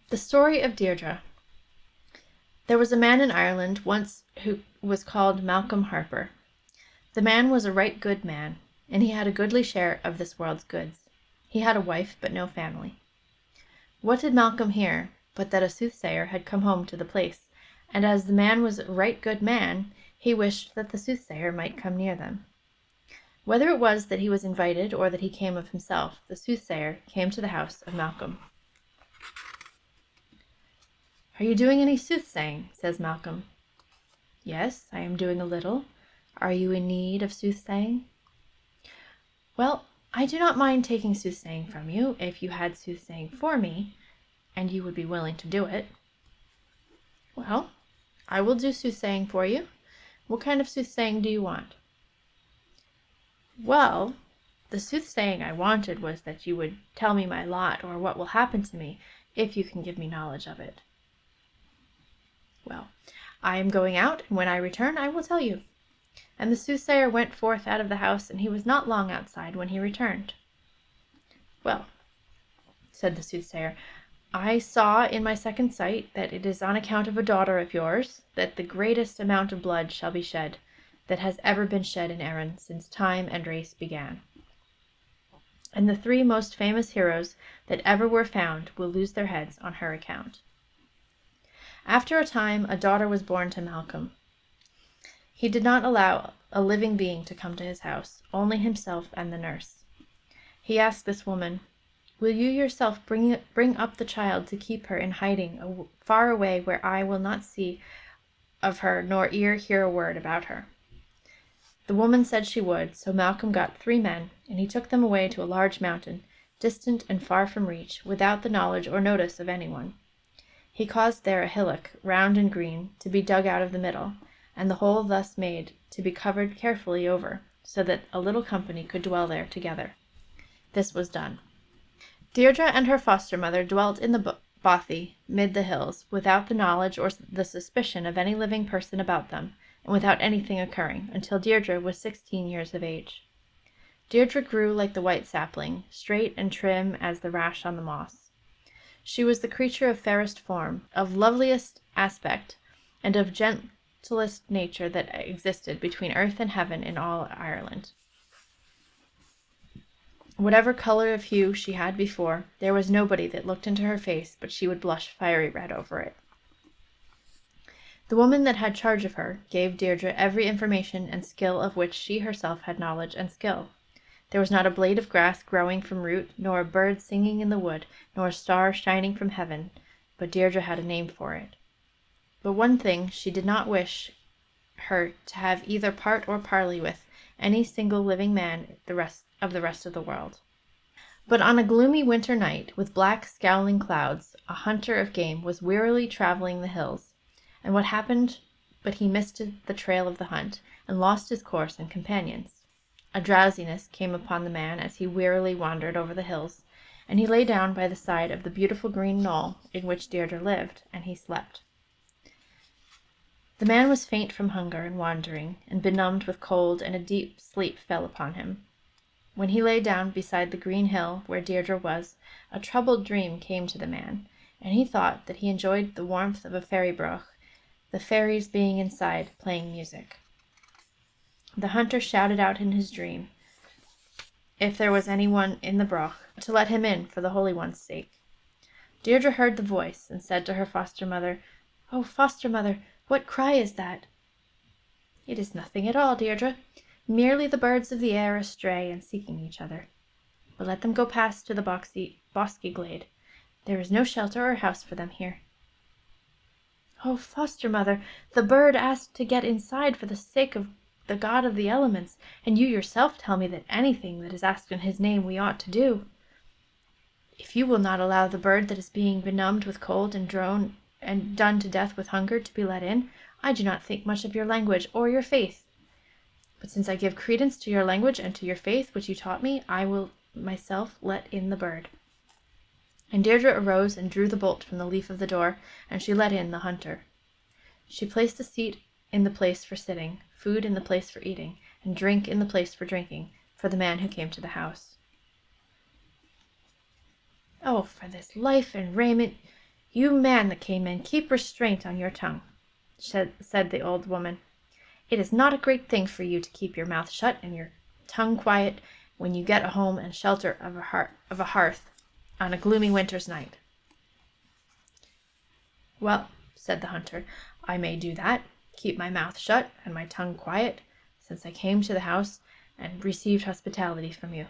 The Story of Deirdre. There was a man in Ireland once who was called Malcolm Harper. The man was a right good man, and he had a goodly share of this world's goods. He had a wife, but no family. What did Malcolm hear but that a soothsayer had come home to the place, and as the man was a right good man, he wished that the soothsayer might come near them. Whether it was that he was invited or that he came of himself, the soothsayer came to the house of Malcolm. "Are you doing any soothsaying?" says Malcolm. "Yes, I am doing a little. Are you in need of soothsaying?" "Well, I do not mind taking soothsaying from you, if you had soothsaying for me, and you would be willing to do it." "Well, I will do soothsaying for you. What kind of soothsaying do you want?" "Well, the soothsaying I wanted was that you would tell me my lot or what will happen to me, if you can give me knowledge of it." "Well, I am going out, and when I return I will tell you." And the soothsayer went forth out of the house, and he was not long outside when he returned. "Well," said the soothsayer, "I saw in my second sight that it is on account of a daughter of yours that the greatest amount of blood shall be shed that has ever been shed in Erin since time and race began. And the 3 most famous heroes that ever were found will lose their heads on her account." After a time, a daughter was born to Malcolm. He did not allow a living being to come to his house, only himself and the nurse. He asked this woman, "Will you yourself bring up the child to keep her in hiding far away where eye will not see of her nor ear hear a word about her?" The woman said she would, so Malcolm got 3 men, and he took them away to a large mountain, distant and far from reach, without the knowledge or notice of anyone. He caused there a hillock, round and green, to be dug out of the middle, and the hole thus made to be covered carefully over, so that a little company could dwell there together. This was done. Deirdre and her foster-mother dwelt in the Bothy, mid the hills, without the knowledge or the suspicion of any living person about them, and without anything occurring, until Deirdre was 16 years of age. Deirdre grew like the white sapling, straight and trim as the rash on the moss. She was the creature of fairest form, of loveliest aspect, and of gentlest nature that existed between earth and heaven in all Ireland. Whatever color of hue she had before, there was nobody that looked into her face but she would blush fiery red over it. The woman that had charge of her gave Deirdre every information and skill of which she herself had knowledge and skill. There was not a blade of grass growing from root, nor a bird singing in the wood, nor a star shining from heaven, but Deirdre had a name for it. But one thing she did not wish her to have either part or parley with any single living man the rest of the world. But on a gloomy winter night, with black scowling clouds, a hunter of game was wearily traveling the hills, and what happened but he missed the trail of the hunt, and lost his course and companions. A drowsiness came upon the man as he wearily wandered over the hills, and he lay down by the side of the beautiful green knoll in which Deirdre lived, and he slept. The man was faint from hunger and wandering, and benumbed with cold, and a deep sleep fell upon him. When he lay down beside the green hill where Deirdre was, a troubled dream came to the man, and he thought that he enjoyed the warmth of a fairy broch, the fairies being inside playing music. The hunter shouted out in his dream, if there was anyone in the broch, to let him in for the Holy One's sake. Deirdre heard the voice, and said to her foster-mother, "Oh, foster-mother, what cry is that?" "It is nothing at all, Deirdre, merely the birds of the air astray and seeking each other. But let them go past to the bosky glade. There is no shelter or house for them here." "Oh, foster-mother, the bird asked to get inside for the sake of the god of the elements, and you yourself tell me that anything that is asked in his name we ought to do. If you will not allow the bird that is being benumbed with cold and done to death with hunger to be let in, I do not think much of your language or your faith. But since I give credence to your language and to your faith which you taught me, I will myself let in the bird." And Deirdre arose and drew the bolt from the leaf of the door, and she let in the hunter. She placed a seat in the place for sitting, food in the place for eating, and drink in the place for drinking, for the man who came to the house. "Oh, for this life and raiment "You man that came in, keep restraint on your tongue," said the old woman. "It is not a great thing for you to keep your mouth shut and your tongue quiet when you get a home and shelter of a hearth on a gloomy winter's night." "Well," said the hunter, "I may do that, keep my mouth shut and my tongue quiet, since I came to the house and received hospitality from you.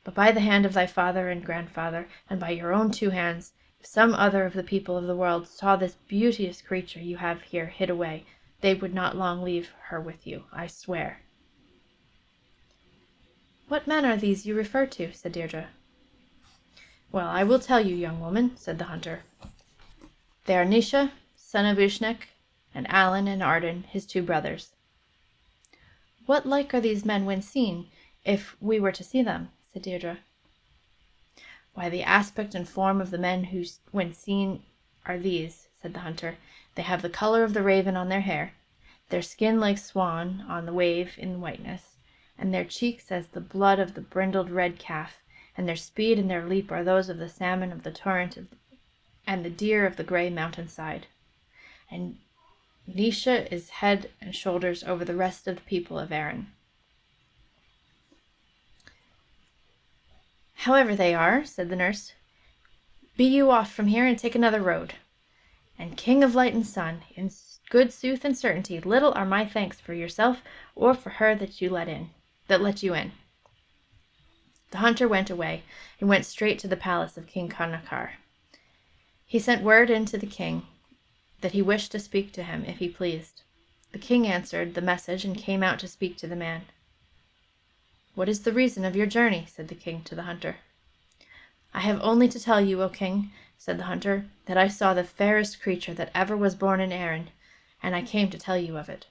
But by the hand of thy father and grandfather, and by your own two hands, if some other of the people of the world saw this beauteous creature you have here hid away, they would not long leave her with you, I swear." "What men are these you refer to?" said Deirdre. "Well, I will tell you, young woman," said the hunter. "They are Naoise, son of Uisnech, and Allen and Arden, his two brothers." "What like are these men when seen, if we were to see them?" said Deirdre. "Why, the aspect and form of the men who, when seen, are these," said the hunter. "They have the color of the raven on their hair, their skin like swan on the wave in whiteness, and their cheeks as the blood of the brindled red calf, and their speed and their leap are those of the salmon of the torrent and the deer of the grey mountainside. And Naoise is head and shoulders over the rest of the people of Erin." "However they are," said the nurse, "be you off from here and take another road. And King of Light and Sun, in good sooth and certainty, little are my thanks for yourself or for her that let you in." The hunter went away and went straight to the palace of King Connachar. He sent word in to the king that he wished to speak to him if he pleased. The king answered the message and came out to speak to the man. "What is the reason of your journey?" said the king to the hunter. "I have only to tell you, O king," said the hunter, "that I saw the fairest creature that ever was born in Erin, and I came to tell you of it."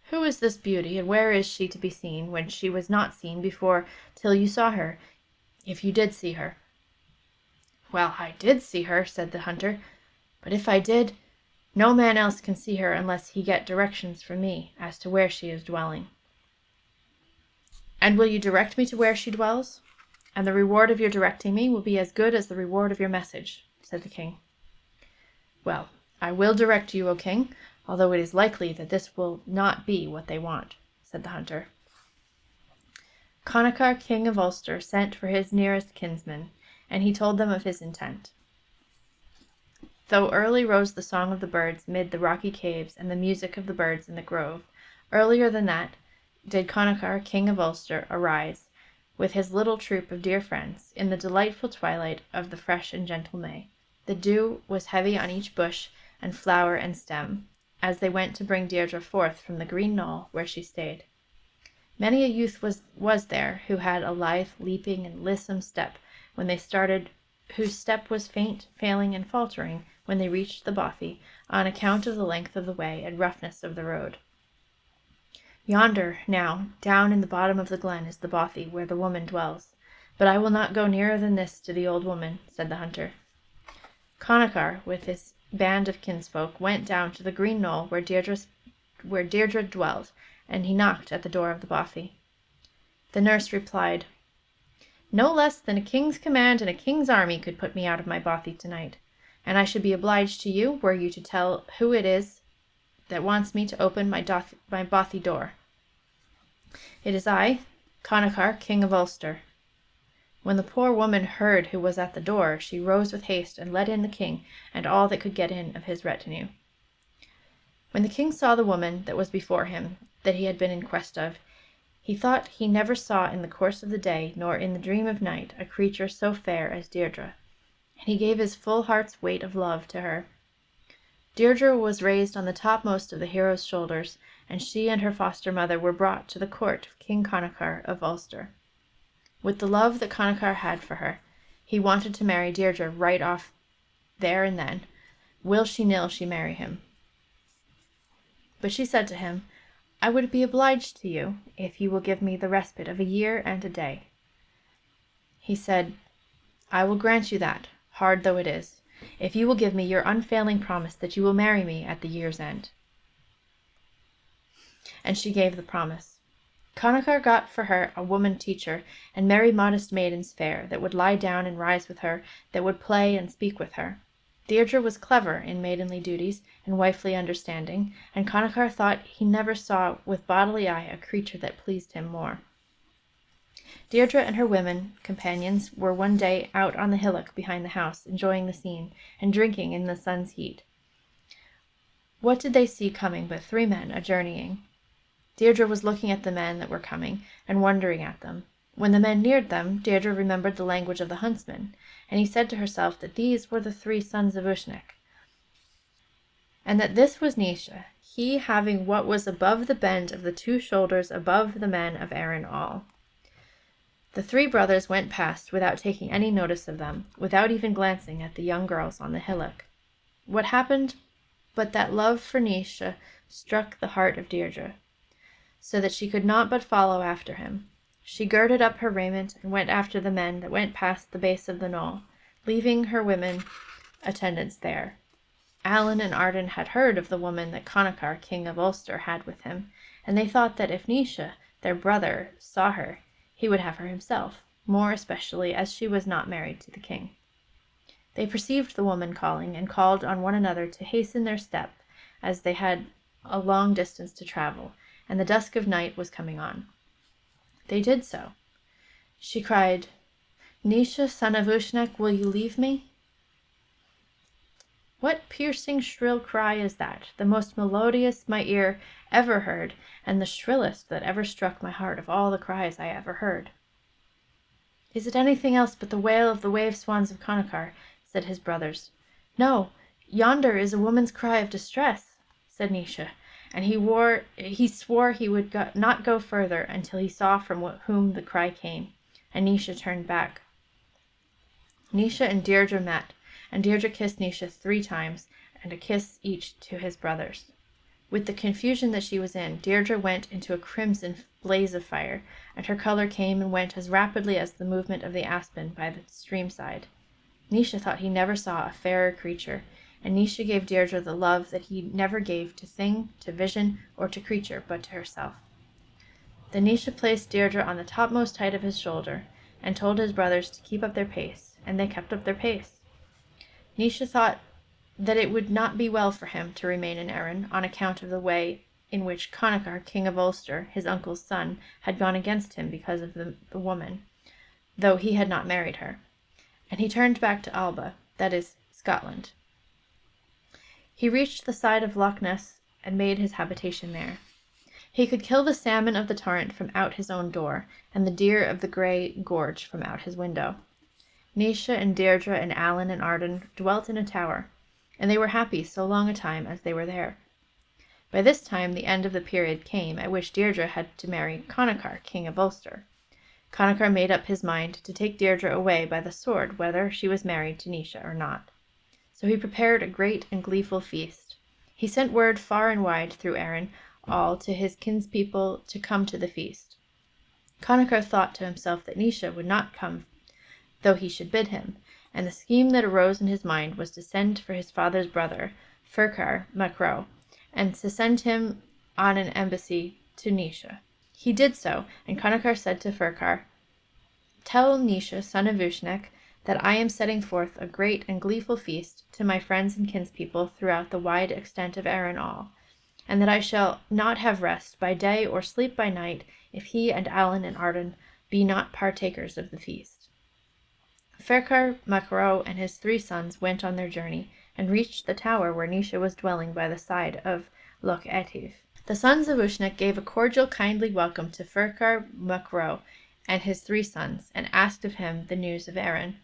"Who is this beauty, and where is she to be seen, when she was not seen before till you saw her, if you did see her?" "Well, I did see her," said the hunter, "but if I did, no man else can see her unless he get directions from me as to where she is dwelling." "And will you direct me to where she dwells? And the reward of your directing me will be as good as the reward of your message," said the king. "Well, I will direct you, O king, although it is likely that this will not be what they want," said the hunter. Connachar, king of Ulster, sent for his nearest kinsmen, and he told them of his intent. Though early rose the song of the birds mid the rocky caves and the music of the birds in the grove, earlier than that did Connachar, king of Ulster, arise, with his little troop of dear friends, in the delightful twilight of the fresh and gentle May. The dew was heavy on each bush and flower and stem, as they went to bring Deirdre forth from the green knoll where she stayed. Many a youth was there who had a lithe, leaping, and lissome step when they started, whose step was faint, failing, and faltering when they reached the Bothy, on account of the length of the way and roughness of the road. "Yonder, now, down in the bottom of the glen is the Bothy, where the woman dwells. But I will not go nearer than this to the old woman," said the hunter. Connachar, with his band of kinsfolk, went down to the green knoll where Deirdre dwelled, and he knocked at the door of the Bothy. The nurse replied, "No less than a king's command and a king's army could put me out of my Bothy tonight, and I should be obliged to you were you to tell who it is that wants me to open my Bothy door." "It is I, Connachar, king of Ulster." When the poor woman heard who was at the door, she rose with haste and let in the king and all that could get in of his retinue. When the king saw the woman that was before him, that he had been in quest of, he thought he never saw in the course of the day, nor in the dream of night, a creature so fair as Deirdre, and he gave his full heart's weight of love to her. Deirdre was raised on the topmost of the hero's shoulders, and she and her foster mother were brought to the court of King Connachar of Ulster. With the love that Connachar had for her, he wanted to marry Deirdre right off there and then, will she nill she marry him. But she said to him, "I would be obliged to you if you will give me the respite of a year and a day." He said, "I will grant you that, hard though it is, if you will give me your unfailing promise that you will marry me at the year's end." And she gave the promise. Connachar got for her a woman teacher, and merry modest maidens fair, that would lie down and rise with her, that would play and speak with her. Deirdre was clever in maidenly duties and wifely understanding, and Connachar thought he never saw with bodily eye a creature that pleased him more. Deirdre and her women companions were one day out on the hillock behind the house, enjoying the scene, and drinking in the sun's heat. What did they see coming but 3 men a-journeying? Deirdre was looking at the men that were coming, and wondering at them. When the men neared them, Deirdre remembered the language of the huntsman, and he said to herself that these were the 3 sons of Uisnech, and that this was Naoise, he having what was above the bend of the 2 shoulders above the men of Erin all. The 3 brothers went past without taking any notice of them, without even glancing at the young girls on the hillock. What happened but that love for Naoise struck the heart of Deirdre, so that she could not but follow after him. She girded up her raiment and went after the men that went past the base of the knoll, leaving her women attendants there. Allen and Arden had heard of the woman that Connachar, king of Ulster, had with him, and they thought that if Naoise, their brother, saw her, he would have her himself, more especially as she was not married to the king. They perceived the woman calling, and called on one another to hasten their step, as they had a long distance to travel, and the dusk of night was coming on. They did so. She cried, "Naoise, son of Uisnech, will you leave me?" What piercing shrill cry is that, the most melodious my ear ever heard, and the shrillest that ever struck my heart of all the cries I ever heard? "Is it anything else but the wail of the wave-swans of Connachar?" said his brothers. "No, yonder is a woman's cry of distress," said Naoise, and he swore he would not go further until he saw from whom the cry came, and Naoise turned back. Naoise and Deirdre met, and Deirdre kissed Naoise 3 times, and a kiss each to his brothers. With the confusion that she was in, Deirdre went into a crimson blaze of fire, and her color came and went as rapidly as the movement of the aspen by the stream-side. Naoise thought he never saw a fairer creature, and Naoise gave Deirdre the love that he never gave to thing, to vision, or to creature, but to herself. Then Naoise placed Deirdre on the topmost height of his shoulder, and told his brothers to keep up their pace, and they kept up their pace. Naoise thought that it would not be well for him to remain in Erin, on account of the way in which Connachar, king of Ulster, his uncle's son, had gone against him because of the woman, though he had not married her, and he turned back to Alba, that is, Scotland. He reached the side of Loch Ness and made his habitation there. He could kill the salmon of the torrent from out his own door, and the deer of the grey gorge from out his window. Naoise and Deirdre and Allen and Arden dwelt in a tower, and they were happy so long a time as they were there. By this time the end of the period came at which Deirdre had to marry Connachar, king of Ulster. Connachar made up his mind to take Deirdre away by the sword, whether she was married to Naoise or not. So he prepared a great and gleeful feast. He sent word far and wide through Erin all to his kinspeople to come to the feast. Connachar thought to himself that Naoise would not come, though he should bid him, and the scheme that arose in his mind was to send for his father's brother, Ferchar mac Ro, and to send him on an embassy to Naoise. He did so, and Connachar said to Ferchar, "Tell Naoise, son of Uisnech, that I am setting forth a great and gleeful feast to my friends and kinspeople throughout the wide extent of Erin all, and that I shall not have rest by day or sleep by night if he and Allen and Arden be not partakers of the feast." Ferchar mac Ro and his 3 sons went on their journey, and reached the tower where Naoise was dwelling by the side of Loch Etive. The sons of Uisnech gave a cordial, kindly welcome to Ferchar mac Ro and his 3 sons, and asked of him the news of Erin.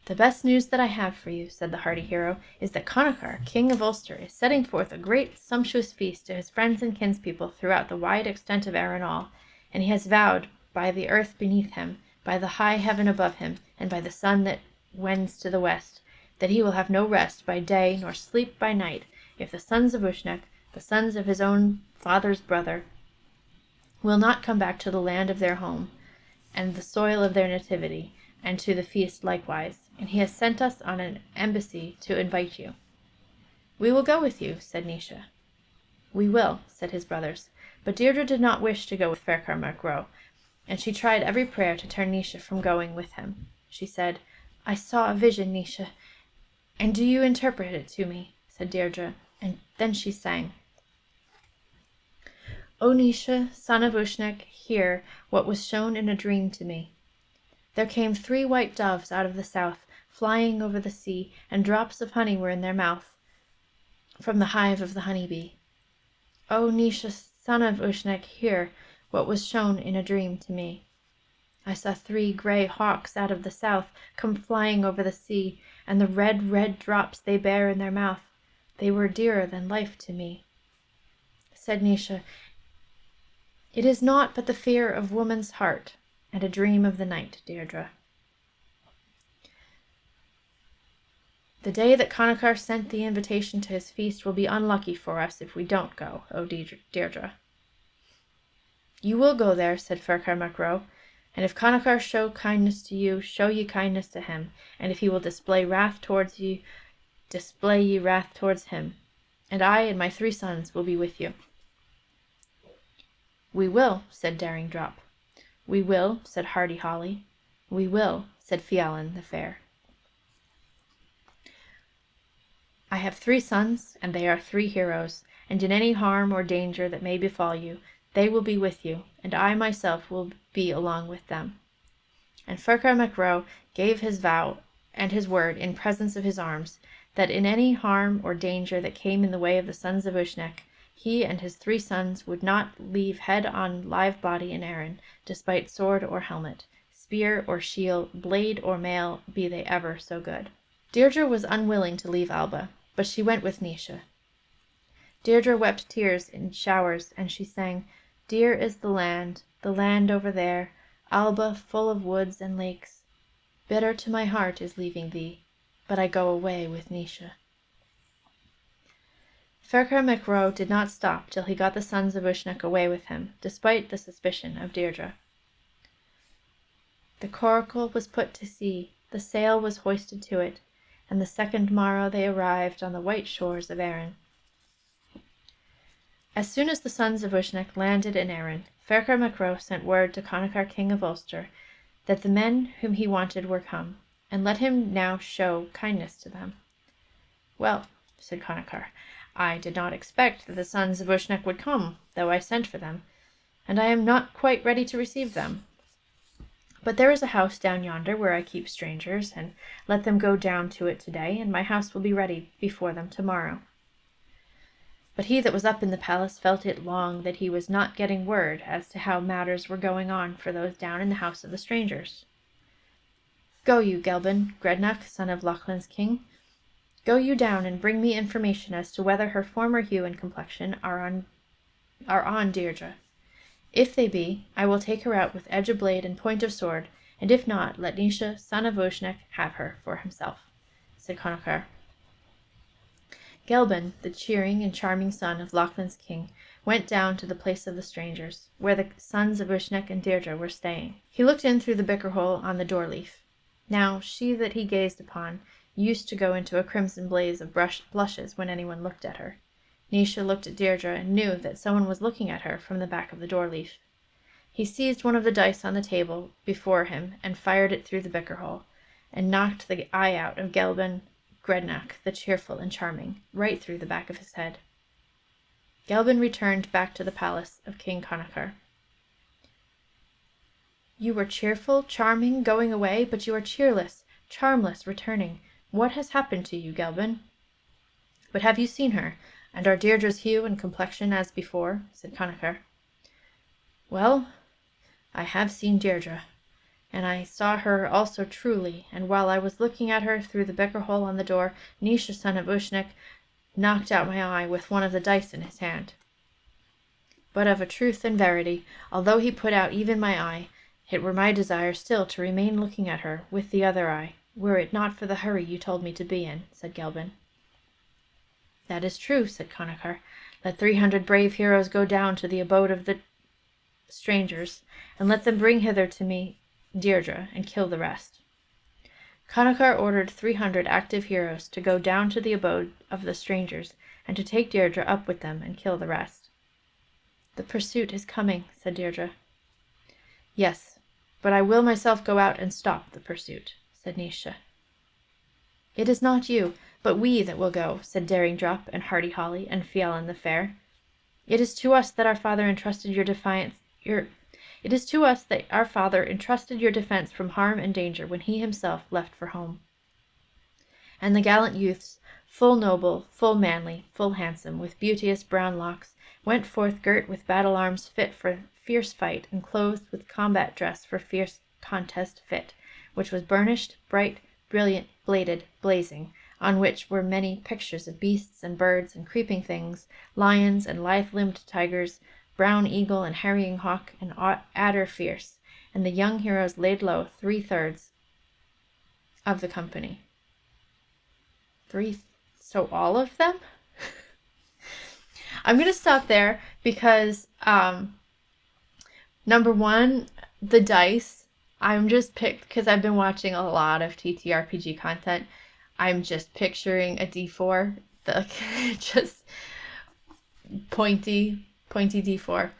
"The best news that I have for you," said the hardy hero, "is that Connachar, king of Ulster, is setting forth a great sumptuous feast to his friends and kinspeople throughout the wide extent of Erin all, and he has vowed by the earth beneath him, by the high heaven above him, and by the sun that wends to the west, that he will have no rest by day nor sleep by night if the sons of Uisnech, the sons of his own father's brother, will not come back to the land of their home and the soil of their nativity, and to the feast likewise, and he has sent us on an embassy to invite you." "We will go with you," said Naoise. "We will," said his brothers, but Deirdre did not wish to go with Ferchar mac Ro, and she tried every prayer to turn Naoise from going with him. She said, "I saw a vision, Naoise, "And do you interpret it to me?" said Deirdre, and then she sang. "O Naoise, son of Uisnech, hear what was shown in a dream to me. There came 3 white doves out of the south, flying over the sea, and drops of honey were in their mouth from the hive of the honey bee. O Naoise, son of Uisnech, hear what was shown in a dream to me. I saw 3 grey hawks out of the south come flying over the sea, and the red, red drops they bear in their mouth, they were dearer than life to me." Said Naoise, "It is naught but the fear of woman's heart, and a dream of the night, Deirdre. The day that Connachar sent the invitation to his feast will be unlucky for us if we don't go, O Deirdre." "You will go there," said Ferchar Mac Ro, "and if Connachar show kindness to you, show ye kindness to him, and if he will display wrath towards you, display ye wrath towards him, and I and my 3 sons will be with you." "We will," said Daring Drop. "We will," said Hardy Holly. "We will," said Fiallan the Fair. "I have 3 sons, and they are 3 heroes, and in any harm or danger that may befall you, they will be with you, and I myself will be along with them." And Ferchar Mac Ro gave his vow and his word in presence of his arms, that in any harm or danger that came in the way of the sons of Uisnech, he and his 3 sons would not leave head on live body in Erin, despite sword or helmet, spear or shield, blade or mail, be they ever so good. Deirdre was unwilling to leave Alba, but she went with Naoise. Deirdre wept tears in showers, and she sang, "Dear is the land over there, Alba full of woods and lakes. Bitter to my heart is leaving thee, but I go away with Naoise." Ferchar Mac Ro did not stop till he got the sons of Uisnech away with him, despite the suspicion of Deirdre. The coracle was put to sea, the sail was hoisted to it, and the second morrow they arrived on the white shores of Erin. As soon as the sons of Uisnech landed in Erin, Ferchar Mac Ro sent word to Connachar, king of Ulster, that the men whom he wanted were come, and let him now show kindness to them. "Well," said Connachar, "I did not expect that the sons of Uisnech would come, though I sent for them, and I am not quite ready to receive them. But there is a house down yonder where I keep strangers, and let them go down to it today, and my house will be ready before them tomorrow." But he that was up in the palace felt it long that he was not getting word as to how matters were going on for those down in the house of the strangers. "Go you, Gelban, Grednach, son of Lochlin's king. Go you down and bring me information as to whether her former hue and complexion are on Deirdre. If they be, I will take her out with edge of blade and point of sword, and if not, let Naoise, son of Uisnech, have her for himself," said Connachar. Gelban, the cheering and charming son of Lochlin's king, went down to the place of the strangers, where the sons of Uisnech and Deirdre were staying. He looked in through the bicker hole on the door leaf. Now she that he gazed upon used to go into a crimson blaze of blushes when anyone looked at her. Naoise looked at Deirdre and knew that someone was looking at her from the back of the door leaf. He seized one of the dice on the table before him and fired it through the bicker hole, and knocked the eye out of Gelban Grednach, the cheerful and charming, right through the back of his head. Gelban returned back to the palace of King Connachar. "You were cheerful, charming, going away, but you are cheerless, charmless, returning. What has happened to you, Gelban?" "But have you seen her, and are Deirdre's hue and complexion as before?" said Connachar. "Well, I have seen Deirdre, and I saw her also truly, and while I was looking at her through the bicker hole on the door, Naoise, son of Uisnech, knocked out my eye with one of the dice in his hand. But of a truth and verity, although he put out even my eye, it were my desire still to remain looking at her with the other eye, were it not for the hurry you told me to be in," said Gelban. "That is true," said Connachar. "Let 300 brave heroes go down to the abode of the strangers, and let them bring hither to me Deirdre, and kill the rest." Connachar ordered 300 active heroes to go down to the abode of the strangers, and to take Deirdre up with them and kill the rest. "The pursuit is coming," said Deirdre. "Yes, but I will myself go out and stop the pursuit," said Naoise. "It is not you, but we that will go," said Daring Drop and Hardy Holly and Fiallan the Fair. "It is to us that our father entrusted your defense from harm and danger when he himself left for home." And the gallant youths, full noble, full manly, full handsome, with beauteous brown locks, went forth girt with battle arms fit for fierce fight, and clothed with combat dress for fierce contest fit, which was burnished, bright, brilliant, bladed, blazing, on which were many pictures of beasts and birds and creeping things, lions and lithe-limbed tigers, brown eagle and harrying hawk, and adder fierce, and the young heroes laid low 3/3 of the company. So all of them? I'm going to stop there because, number one, the dice, I'm just picked, because I've been watching a lot of TTRPG content, I'm just picturing a D4, just pointy D4.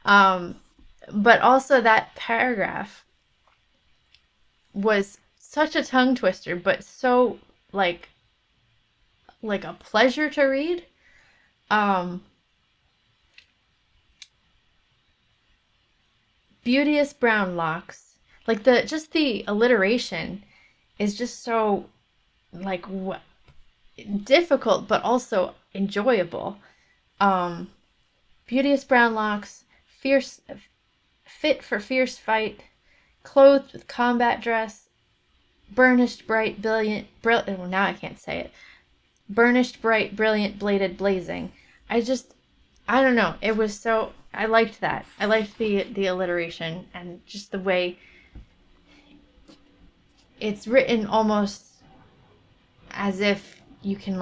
But also that paragraph was such a tongue twister, but so like a pleasure to read. Beauteous brown locks, like the alliteration is just so difficult but also enjoyable. Beauteous brown locks, fit for fierce fight, clothed with combat dress, burnished bright brilliant now I can't say it. Burnished, bright, brilliant, bladed, blazing. I don't know. It was so... I liked that. I liked the alliteration and just the way it's written, almost as if you can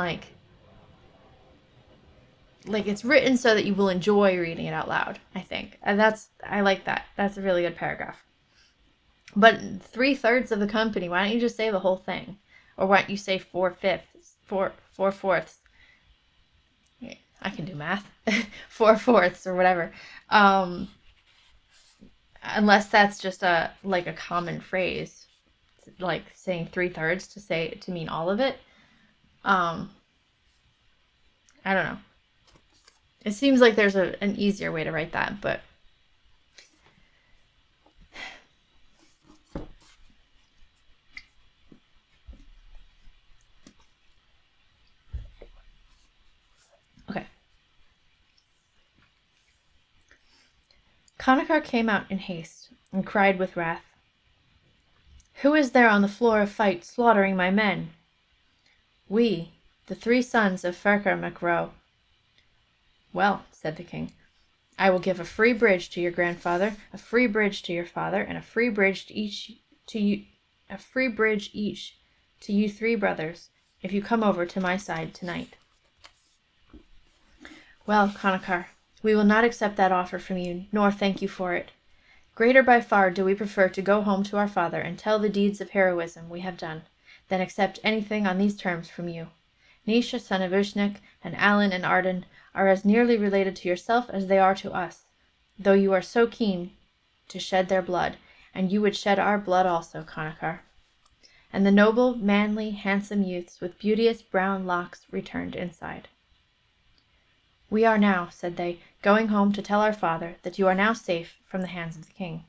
it's written so that you will enjoy reading it out loud, I think. And I like that. That's a really good paragraph. But 3/3 of the company, why don't you just say the whole thing? Or why don't you say 4/5? 4/4. I can do math. 4/4 or whatever. Unless that's just a common phrase, like saying 3/3 to mean all of it. I don't know. It seems like there's an easier way to write that, but okay. Connachar came out in haste and cried with wrath, "Who is there on the floor of fight slaughtering my men?" "We, the 3 sons of Ferchar MacRoe." "Well," said the king, "I will give a free bridge to your grandfather, a free bridge to your father, and a free bridge each to you 3 brothers, if you come over to my side tonight." "Well, Connachar, we will not accept that offer from you, nor thank you for it. Greater by far do we prefer to go home to our father and tell the deeds of heroism we have done, than accept anything on these terms from you. Naoise, son of Uisnech, and Allen and Arden are as nearly related to yourself as they are to us, though you are so keen to shed their blood, and you would shed our blood also, Connachar." And the noble, manly, handsome youths with beauteous brown locks returned inside. "We are now," said they, "going home to tell our father that you are now safe from the hands of the king."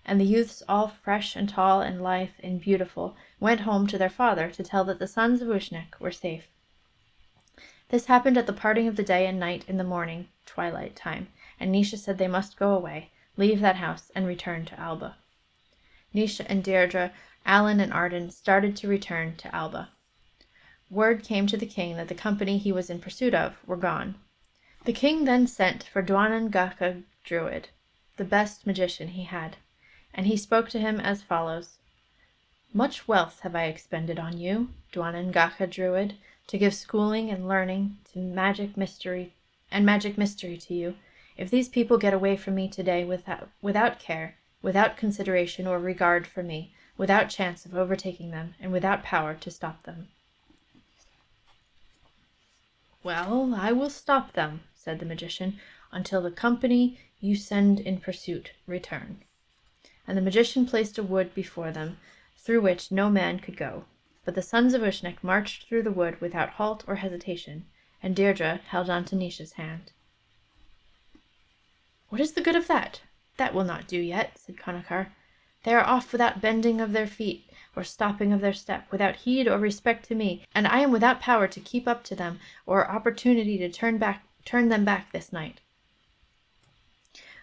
And the youths, all fresh and tall and lithe and beautiful, went home to their father to tell that the sons of Uisnech were safe. This happened at the parting of the day and night in the morning twilight time, and Naoise said they must go away, leave that house, and return to Alba. Naoise and Deirdre, Allen and Arden started to return to Alba. Word came to the king that the company he was in pursuit of were gone. The king then sent for Dwaanan Gacha Druid, the best magician he had, and he spoke to him as follows. "Much wealth have I expended on you, Dwaanan Gacha Druid, to give schooling and learning to magic mystery to you. If these people get away from me today without care, without consideration or regard for me, without chance of overtaking them, and without power to stop them." "Well, I will stop them," said the magician, "until the company you send in pursuit return." And the magician placed a wood before them, through which no man could go. but the sons of Ushnik marched through the wood without halt or hesitation, and Deirdre held on to Naois's hand. "What is the good of that? That will not do yet," said Connachar. "They are off without bending of their feet or stopping of their step, without heed or respect to me, and I am without power to keep up to them or opportunity to turn them back this night."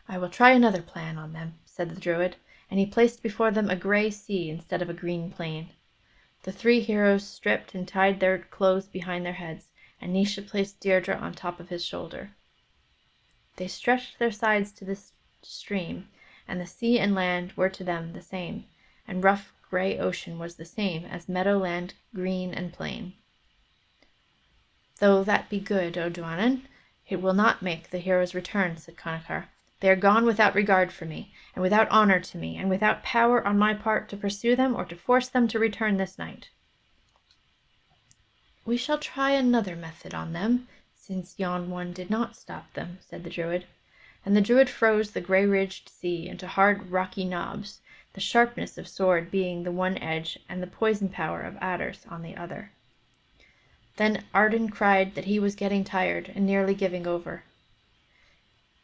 "I will try another plan on them," said the Druid, and he placed before them a grey sea instead of a green plain. The three heroes stripped and tied their clothes behind their heads, and Naoise placed Deirdre on top of his shoulder. They stretched their sides to the stream, and the sea and land were to them the same, and rough grey ocean was the same as meadowland green and plain. "Though that be good, O Dwalin, it will not make the heroes return," said Connachar. "They are gone without regard for me, and without honour to me, and without power on my part to pursue them or to force them to return this night." "We shall try another method on them, since yon one did not stop them," said the Druid. And the Druid froze the grey-ridged sea into hard rocky knobs, the sharpness of sword being the one edge and the poison power of adders on the other. Then Arden cried that he was getting tired and nearly giving over.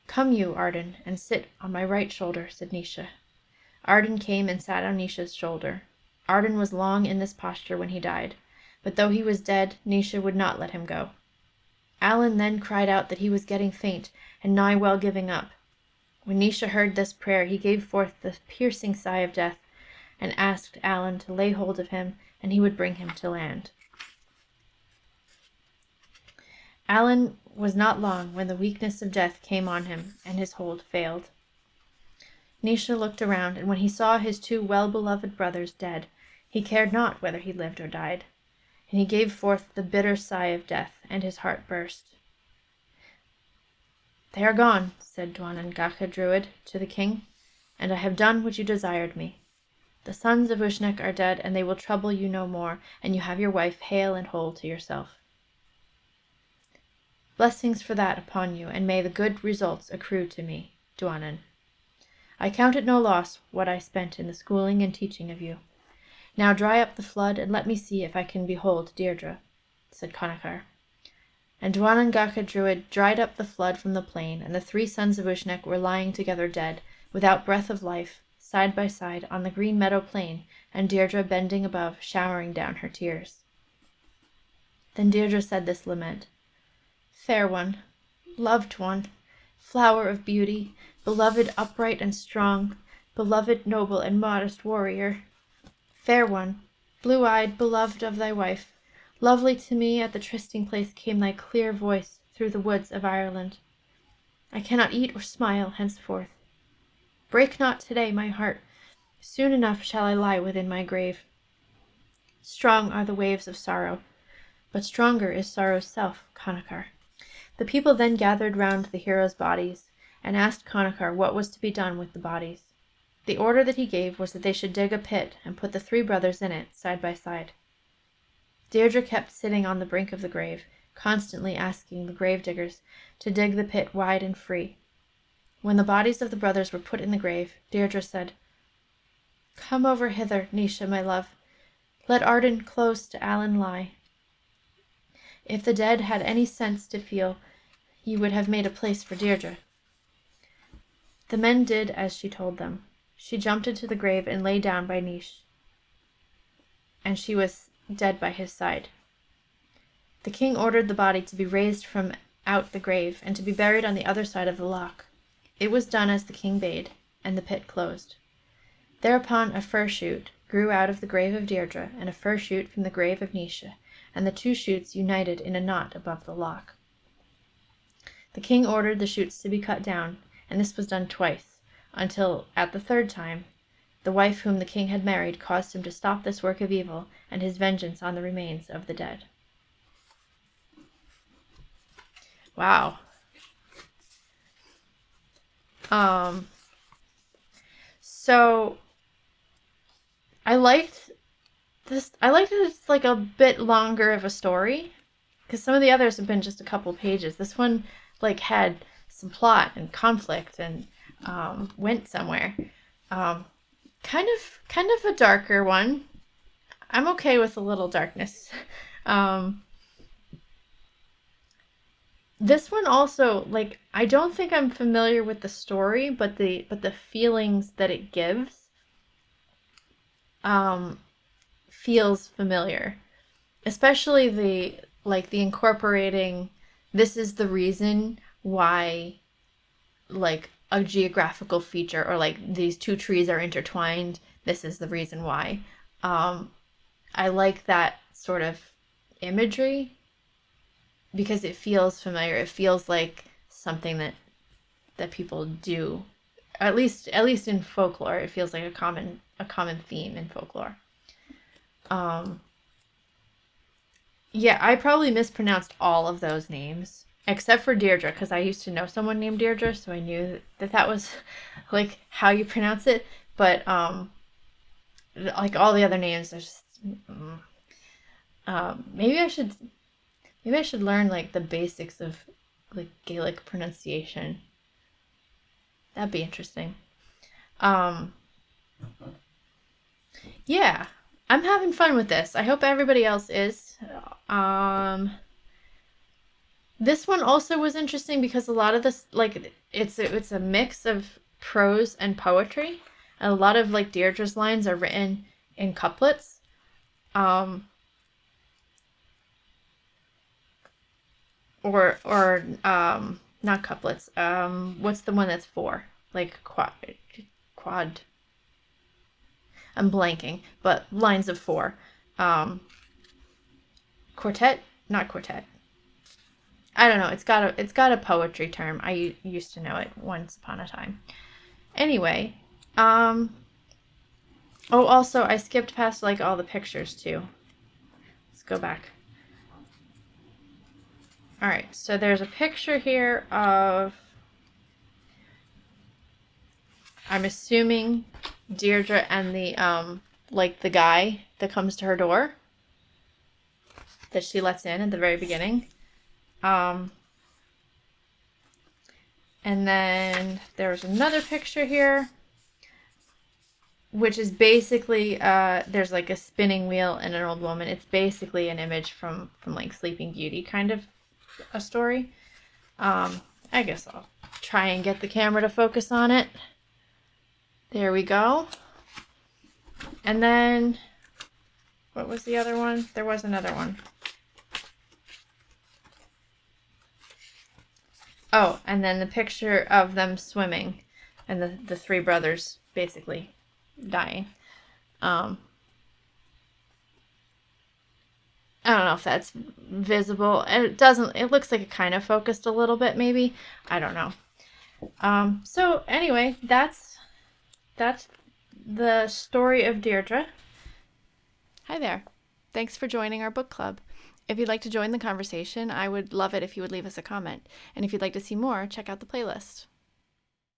"Come you, Arden, and sit on my right shoulder," said Naoise. Arden came and sat on Naoise's shoulder. Arden was long in this posture when he died, but though he was dead, Naoise would not let him go. Alan then cried out that he was getting faint and nigh well giving up. When Naoise heard this prayer, he gave forth the piercing sigh of death and asked Alan to lay hold of him, and he would bring him to land. Alan was not long when the weakness of death came on him and his hold failed. Naoise looked around, and when he saw his two well-beloved brothers dead, he cared not whether he lived or died, and he gave forth the bitter sigh of death, and his heart burst. "They are gone," said Dwalin Gacha Druid to the king, "and I have done what you desired me. The sons of Ushnik are dead, and they will trouble you no more, and you have your wife hale and whole to yourself. Blessings for that upon you, and may the good results accrue to me, Dwalin. I count it no loss what I spent in the schooling and teaching of you. Now dry up the flood, and let me see if I can behold Deirdre," said Connachar. And Dwalin Gacha Druid dried up the flood from the plain, and the three sons of Ushnik were lying together dead, without breath of life, side by side on the green meadow plain, and Deirdre bending above, showering down her tears. Then Deirdre said this lament: "Fair one, loved one, flower of beauty, beloved upright and strong, beloved noble and modest warrior. Fair one, blue-eyed, beloved of thy wife, lovely to me at the trysting place came thy clear voice through the woods of Ireland. I cannot eat or smile henceforth. Break not today my heart, soon enough shall I lie within my grave. Strong are the waves of sorrow, but stronger is sorrow's self, Connachar." The people then gathered round the heroes' bodies, and asked Connachar what was to be done with the bodies. The order that he gave was that they should dig a pit and put the three brothers in it, side by side. Deirdre kept sitting on the brink of the grave, constantly asking the grave diggers to dig the pit wide and free. When the bodies of the brothers were put in the grave, Deirdre said, "Come over hither, Naoise, my love. Let Arden close to Alan lie. If the dead had any sense to feel, ye would have made a place for Deirdre." The men did as she told them. She jumped into the grave and lay down by Naoise, and she was dead by his side. The king ordered the body to be raised from out the grave and to be buried on the other side of the loch. It was done as the king bade, and the pit closed. Thereupon a fir shoot grew out of the grave of Deirdre, and a fir shoot from the grave of Naoise, and the two shoots united in a knot above the loch. The king ordered the shoots to be cut down, and this was done twice, until, at the third time, the wife whom the king had married caused him to stop this work of evil and his vengeance on the remains of the dead. Wow. So I liked this. I liked that it's like a bit longer of a story, because some of the others have been just a couple pages. This one like had some plot and conflict and went somewhere. Kind of a darker one. I'm okay with a little darkness. Um, this one also, like, I don't think I'm familiar with the story, but the feelings that it gives um, feels familiar. Especially the incorporating, this is the reason why, like, a geographical feature, or like these two trees are intertwined, this is the reason why. um I like that sort of imagery because it feels familiar. It feels like something that people do, at least in folklore. It feels like a common theme in folklore. um Yeah, I probably mispronounced all of those names except for Deirdre, because I used to know someone named Deirdre, so I knew that was like how you pronounce it. But like all the other names, are just maybe I should learn like the basics of like Gaelic pronunciation. That'd be interesting. Um, yeah, I'm having fun with this. I hope everybody else is. Um, This one also was interesting because a lot of this, like, it's a mix of prose and poetry. And a lot of like Deirdre's lines are written in couplets. Um, or not couplets. What's the one that's four? Like quad. I'm blanking, but lines of four. Um, quartet, not quartet. I don't know. It's got a poetry term. I used to know it once upon a time. Anyway, um, oh, also, I skipped past like all the pictures too. Let's go back. All right, so there's a picture here of, I'm assuming, Deirdre and the guy that comes to her door that she lets in at the very beginning. Um, and then there's another picture here, which is basically there's like a spinning wheel and an old woman. It's basically an image from like Sleeping Beauty, kind of a story. I guess I'll try and get the camera to focus on it. There we go. And then, what was the other one? There was another one. Oh, and then the picture of them swimming and the three brothers basically dying. Um, I don't know if that's visible. It looks like it kind of focused a little bit, maybe. I don't know. So anyway, that's the story of Deirdre. Hi there. Thanks for joining our book club. If you'd like to join the conversation, I would love it if you would leave us a comment. And if you'd like to see more, check out the playlist.